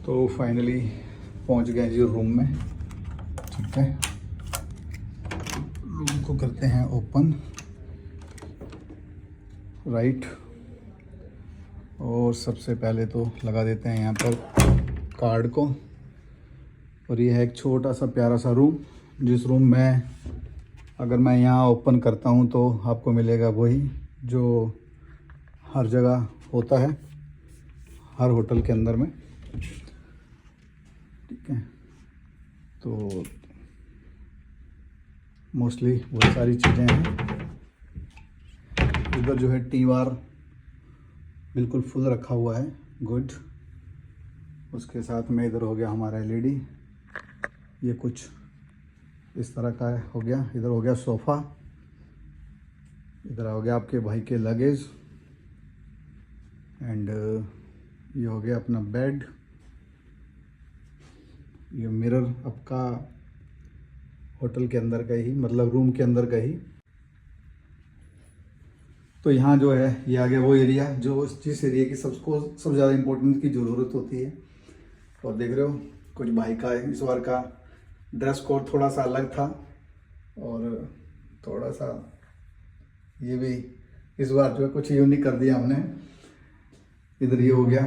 तो फाइनली पहुंच गए जी रूम में। ठीक है, रूम को करते हैं ओपन, राइट। और सबसे पहले तो लगा देते हैं यहाँ पर कार्ड को। और ये है एक छोटा सा प्यारा सा रूम, जिस रूम में अगर मैं यहाँ ओपन करता हूँ तो आपको मिलेगा वही जो हर जगह होता है, हर होटल के अंदर में। ठीक है, तो मोस्टली वो सारी चीज़ें हैं। इधर जो है टी बार बिल्कुल फुल रखा हुआ है, गुड। उसके साथ में इधर हो गया हमारा एलईडी, ये कुछ इस तरह का हो गया। इधर हो गया सोफ़ा, इधर हो गया आपके भाई के लगेज, एंड ये हो गया अपना बेड। ये मिरर आपका होटल के अंदर का ही, मतलब रूम के अंदर का ही। तो यहाँ जो है ये आ गया वो एरिया जो जिस एरिया की सबसे ज़्यादा इम्पोर्टेंस की ज़रूरत होती है। और देख रहे हो कुछ भाई का इस बार का ड्रेस कोड थोड़ा सा अलग था, और थोड़ा सा ये भी इस बार जो है कुछ यूनिक कर दिया हमने। इधर ये हो गया,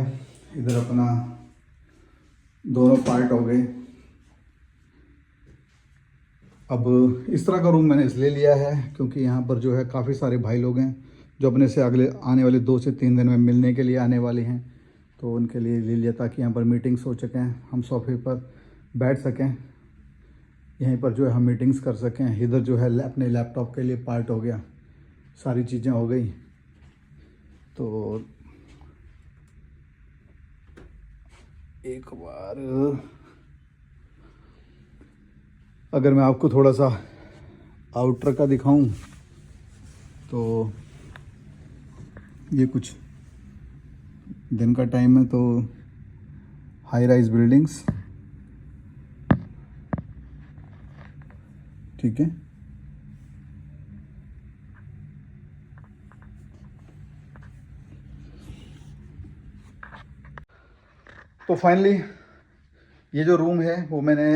इधर अपना दोनों पार्ट हो गए। अब इस तरह का रूम मैंने इसलिए लिया है क्योंकि यहाँ पर जो है काफ़ी सारे भाई लोग हैं जो अपने से अगले आने वाले 2 से 3 दिन में मिलने के लिए आने वाले हैं। तो उनके लिए ले लिया ताकि यहाँ पर मीटिंग्स हो सकें, हम सोफे पर बैठ सकें, यहीं पर जो है हम मीटिंग्स कर सकें। इधर जो है अपने लैपटॉप के लिए पार्ट हो गया, सारी चीज़ें हो गई। तो एक बार अगर मैं आपको थोड़ा सा आउटर का दिखाऊं तो ये कुछ दिन का टाइम है, तो हाई राइज बिल्डिंग्स, ठीक है। तो फाइनली ये जो रूम है वो मैंने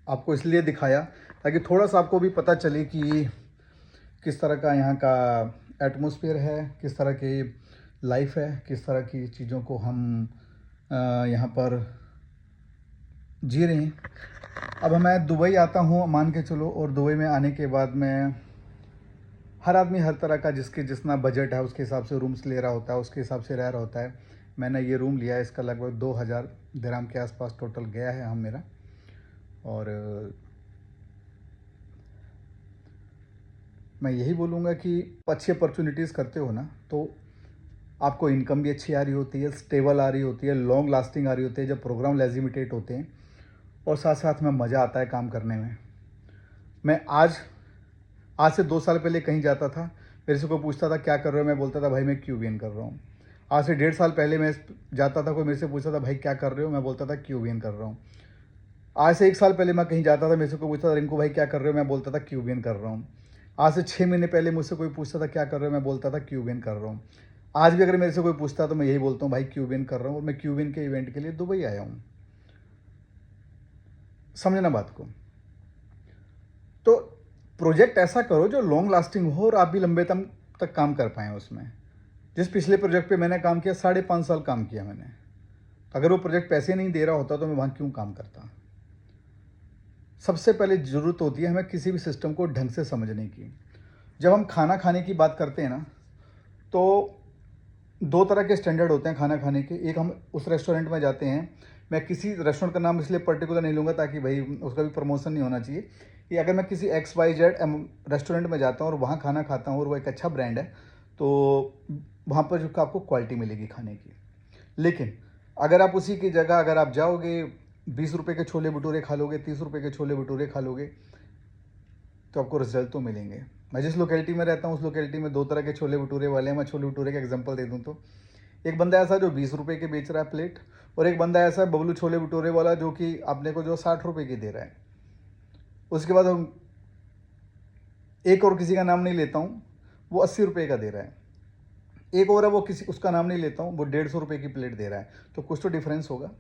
आपको इसलिए दिखाया ताकि थोड़ा सा आपको भी पता चले कि किस तरह का यहाँ का एटमॉस्फेयर है, किस तरह की लाइफ है, किस तरह की चीज़ों को हम यहाँ पर जी रहे हैं। अब मैं दुबई आता हूँ मान के चलो, और दुबई में आने के बाद में हर आदमी हर तरह का जिसके जितना बजट है उसके हिसाब से रूम्स ले रहा होता है, उसके हिसाब से रह रहा होता है। मैंने ये रूम लिया है, इसका लगभग 2000 दिरहम के आसपास टोटल गया है हम मेरा। और मैं यही बोलूँगा कि अच्छी अपॉर्चुनिटीज़ करते हो ना तो आपको इनकम भी अच्छी आ रही होती है, स्टेबल आ रही होती है, लॉन्ग लास्टिंग आ रही होती है जब प्रोग्राम लेजिमिटेट होते हैं, और साथ साथ में मज़ा आता है काम करने में। मैं आज से 2 साल पहले कहीं जाता था, मेरे से कोई पूछता था क्या कर रहे हो, मैं बोलता था भाई मैं क्यूबियन कर रहा हूँ। आज से 1.5 साल पहले मैं जाता था, कोई मेरे से पूछता था भाई क्या कर रहे हो, मैं बोलता था क्यूबियन कर रहा हूँ। आज से 1 साल पहले मैं कहीं जाता था, मेरे से कोई पूछता था रिंकू भाई क्या कर रहे हो, मैं बोलता था क्यूबियन कर रहा हूँ। आज से 6 महीने पहले मुझसे कोई पूछता था क्या कर रहे हो, मैं बोलता था क्यूबियन कर रहा हूँ। आज भी अगर मेरे से कोई पूछता तो मैं यही बोलता हूँ भाई क्यूबियन कर रहा हूँ, और मैं क्यूबियन के इवेंट के लिए दुबई आया हूँ। समझना बात को। तो प्रोजेक्ट ऐसा करो जो लॉन्ग लास्टिंग हो और आप भी लंबे टाइम तक काम कर पाएँ उसमें। जिस पिछले प्रोजेक्ट पे मैंने काम किया 5.5 साल काम किया मैंने। अगर वो प्रोजेक्ट पैसे नहीं दे रहा होता तो मैं वहाँ क्यों काम करता। सबसे पहले ज़रूरत होती है हमें किसी भी सिस्टम को ढंग से समझने की। जब हम खाना खाने की बात करते हैं ना, तो 2 तरह के स्टैंडर्ड होते हैं खाना खाने के। एक, हम उस रेस्टोरेंट में जाते हैं, मैं किसी रेस्टोरेंट का नाम इसलिए पर्टिकुलर नहीं लूँगा ताकि भाई उसका भी प्रमोशन नहीं होना चाहिए, कि अगर मैं किसी XYZ रेस्टोरेंट में जाता हूँ और वहाँ खाना खाता हूँ और वो एक अच्छा ब्रांड है, तो वहाँ पर जो आपको क्वालिटी मिलेगी खाने की। लेकिन अगर आप उसी की जगह अगर आप जाओगे 20 रुपये के छोले भटूरे खा लोगे, 30 रुपये के छोले भटूरे खा लोगे, तो आपको रिजल्ट तो मिलेंगे। मैं जिस लोकेलिटी में रहता हूँ उस लोकेलिटी में 2 तरह के छोले भटूरे वाले हैं। मैं छोले भटूरे का एग्जांपल दे दूँ तो एक बंदा ऐसा जो 20 रुपये के बेच रहा है प्लेट, और एक बंदा ऐसा है बबलू छोले भटूरे वाला जो कि अपने को जो 60 रुपये की दे रहा है। उसके बाद हम एक और किसी का नाम नहीं लेता हूँ, वो 80 रुपये का दे रहा है। एक और है वो किसी उसका नाम नहीं लेता हूँ, वो 150 रुपये की प्लेट दे रहा है। तो कुछ तो डिफरेंस होगा।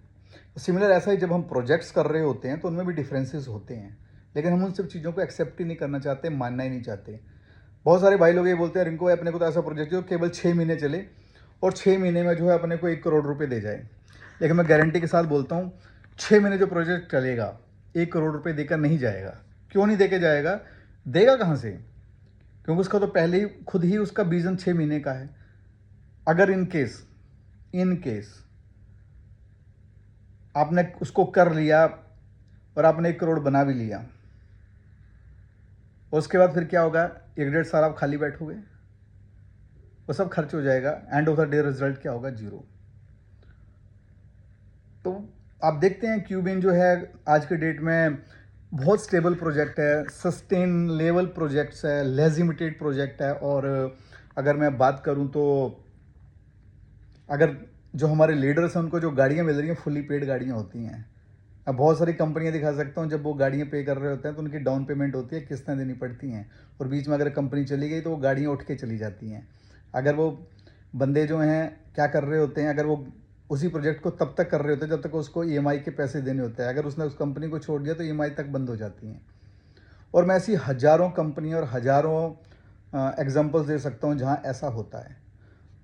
सिमिलर ऐसा ही जब हम प्रोजेक्ट्स कर रहे होते हैं तो उनमें भी डिफरेंसेस होते हैं, लेकिन हम उन सब चीज़ों को एक्सेप्ट ही नहीं करना चाहते, मानना ही नहीं चाहते। बहुत सारे भाई लोग ये बोलते हैं रिंकू भाई अपने को तो ऐसा प्रोजेक्ट जो केवल 6 महीने चले और 6 महीने में जो है अपने को 1 करोड़ रुपये दे जाए। लेकिन मैं गारंटी के साथ बोलता हूँ 6 महीने जो प्रोजेक्ट चलेगा 1 करोड़ रुपये देकर नहीं जाएगा। क्यों नहीं देके जाएगा? देगा कहाँ से? क्योंकि उसका तो पहले ही खुद ही उसका विजन 6 महीने का है। अगर इन केस आपने उसको कर लिया और आपने 1 करोड़ बना भी लिया, उसके बाद फिर क्या होगा? 1-1.5 साल आप खाली बैठोगे, वो सब खर्च हो जाएगा। End of the day result क्या होगा? 0। तो आप देखते हैं क्यूबिन जो है आज के डेट में बहुत स्टेबल प्रोजेक्ट है, सस्टेन लेवल प्रोजेक्ट्स है, लेजिमिटेड प्रोजेक्ट है। और अगर मैं बात करूं तो अगर जो हमारे लीडर्स हैं उनको जो गाड़ियां मिल रही हैं फुली पेड गाड़ियां होती हैं। अब बहुत सारी कंपनियां दिखा सकता हूं, जब वो गाड़ियां पे कर रहे होते हैं तो उनकी डाउन पेमेंट होती है, किस्तें देनी पड़ती हैं, और बीच में अगर कंपनी चली गई तो वो गाड़ियां उठ के चली जाती हैं। अगर वो बंदे जो हैं क्या कर रहे होते हैं, अगर वो उसी प्रोजेक्ट को तब तक कर रहे होते हैं जब तक उसको ईएमआई के पैसे देने होते हैं। अगर उसने उस कंपनी को छोड़ दिया तो ईएमआई तक बंद हो जाती हैं। और मैं ऐसी हज़ारों कंपनी और हज़ारों एग्जांपल्स दे सकता हूं जहां ऐसा होता है।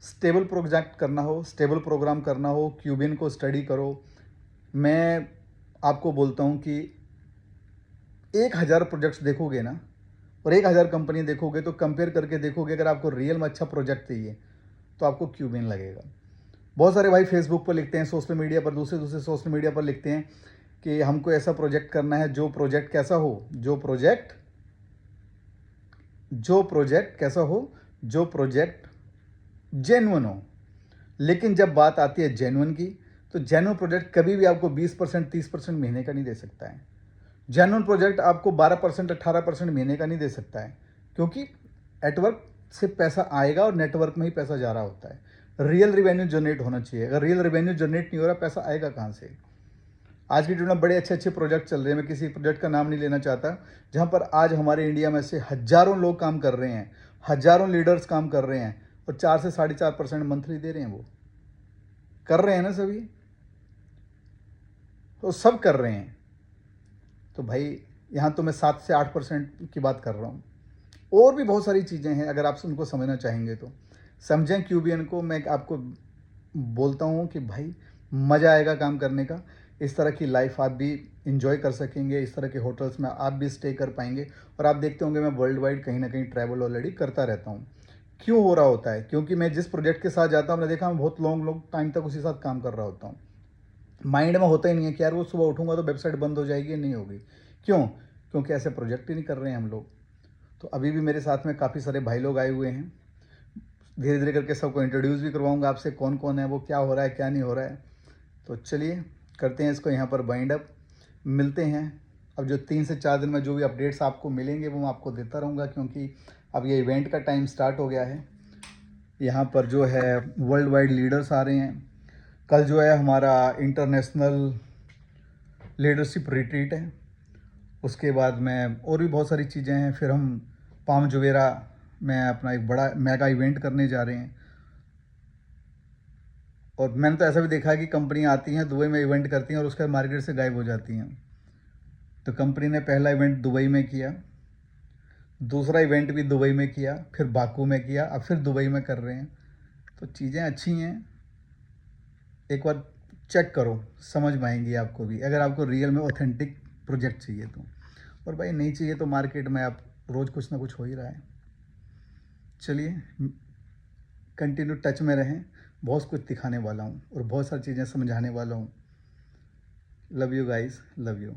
स्टेबल प्रोजेक्ट करना हो, स्टेबल प्रोग्राम करना हो, क्यूबिन को स्टडी करो। मैं आपको बोलता हूं कि 1000 प्रोजेक्ट्स देखोगे ना और 1000 कंपनी देखोगे तो कंपेयर करके देखोगे, अगर आपको रियल में अच्छा प्रोजेक्ट चाहिए तो आपको क्यूबिन लगेगा। बहुत सारे भाई फेसबुक पर लिखते हैं, सोशल मीडिया पर, दूसरे सोशल मीडिया पर लिखते हैं कि हमको ऐसा प्रोजेक्ट करना है, जो प्रोजेक्ट कैसा हो, जो प्रोजेक्ट कैसा हो, जो प्रोजेक्ट जेन्युइन हो। लेकिन जब बात आती है जेन्युइन की, तो जेन्युइन प्रोजेक्ट कभी भी आपको 20%, 30% महीने का नहीं दे सकता है। जेन्युइन प्रोजेक्ट आपको 12%, 18% महीने का नहीं दे सकता है, क्योंकि नेटवर्क से पैसा आएगा और नेटवर्क में ही पैसा जा रहा होता है। रियल रेवेन्यू जनरेट होना चाहिए। अगर रियल रेवेन्यू जनरेट नहीं हो रहा, पैसा आएगा कहाँ से? आज की डेट में बड़े अच्छे प्रोजेक्ट चल रहे हैं, मैं किसी प्रोजेक्ट का नाम नहीं लेना चाहता, जहाँ पर आज हमारे इंडिया में से हजारों लोग काम कर रहे हैं, हजारों लीडर्स काम कर रहे हैं, और 4 से 4.5% मंथली दे रहे हैं। वो कर रहे हैं ना सभी, तो सब कर रहे हैं। तो भाई यहाँ तो मैं 7 से 8% की बात कर रहा हूँ। और भी बहुत सारी चीज़ें हैं, अगर आप उनको समझना चाहेंगे तो समझें क्यूबियन को। मैं आपको बोलता हूँ कि भाई मज़ा आएगा काम करने का। इस तरह की लाइफ आप भी इंजॉय कर सकेंगे, इस तरह के होटल्स में आप भी स्टे कर पाएंगे। और आप देखते होंगे मैं वर्ल्ड वाइड कहीं ना कहीं ट्रैवल ऑलरेडी करता रहता हूँ। क्यों हो रहा होता है? क्योंकि मैं जिस प्रोजेक्ट के साथ जाता हूँ, मैंने देखा मैं बहुत लॉन्ग टाइम तक उसी साथ काम कर रहा होता हूँ। माइंड में होता ही नहीं है कि यार वो सुबह उठूंगा तो वेबसाइट बंद हो जाएगी, नहीं होगी। क्यों? क्योंकि ऐसे प्रोजेक्ट ही नहीं कर रहे हैं हम लोग। तो अभी भी मेरे साथ में काफ़ी सारे भाई लोग आए हुए हैं। धीरे धीरे करके सबको इंट्रोड्यूस भी करवाऊंगा आपसे, कौन कौन है, वो क्या हो रहा है, क्या नहीं हो रहा है। तो चलिए करते हैं इसको यहाँ पर बाइंड अप। मिलते हैं अब जो 3 से 4 दिन में जो भी अपडेट्स आपको मिलेंगे वो मैं आपको देता रहूँगा, क्योंकि अब ये इवेंट का टाइम स्टार्ट हो गया है। यहाँ पर जो है वर्ल्ड वाइड लीडर्स आ रहे हैं। कल जो है हमारा इंटरनेशनल लीडरशिप रिट्रीट है। उसके बाद में और भी बहुत सारी चीज़ें हैं। फिर हम पाम जुमेरा में अपना एक बड़ा मेगा इवेंट करने जा रहे हैं। और मैंने तो ऐसा भी देखा है कि कंपनियां आती हैं, दुबई में इवेंट करती हैं और उसके बाद मार्केट से गायब हो जाती हैं। तो कंपनी ने पहला इवेंट दुबई में किया, दूसरा इवेंट भी दुबई में किया, फिर बाकू में किया, अब फिर दुबई में कर रहे हैं। तो चीज़ें अच्छी हैं, एक बार चेक करो, समझ में आएंगी आपको भी, अगर आपको रियल में ऑथेंटिक प्रोजेक्ट चाहिए तो। और भाई नहीं चाहिए तो मार्केट में आप रोज़ कुछ ना कुछ हो ही रहा है। चलिए कंटिन्यू टच में रहें, बहुत कुछ दिखाने वाला हूँ और बहुत सारी चीज़ें समझाने वाला हूँ। Love you guys, love you.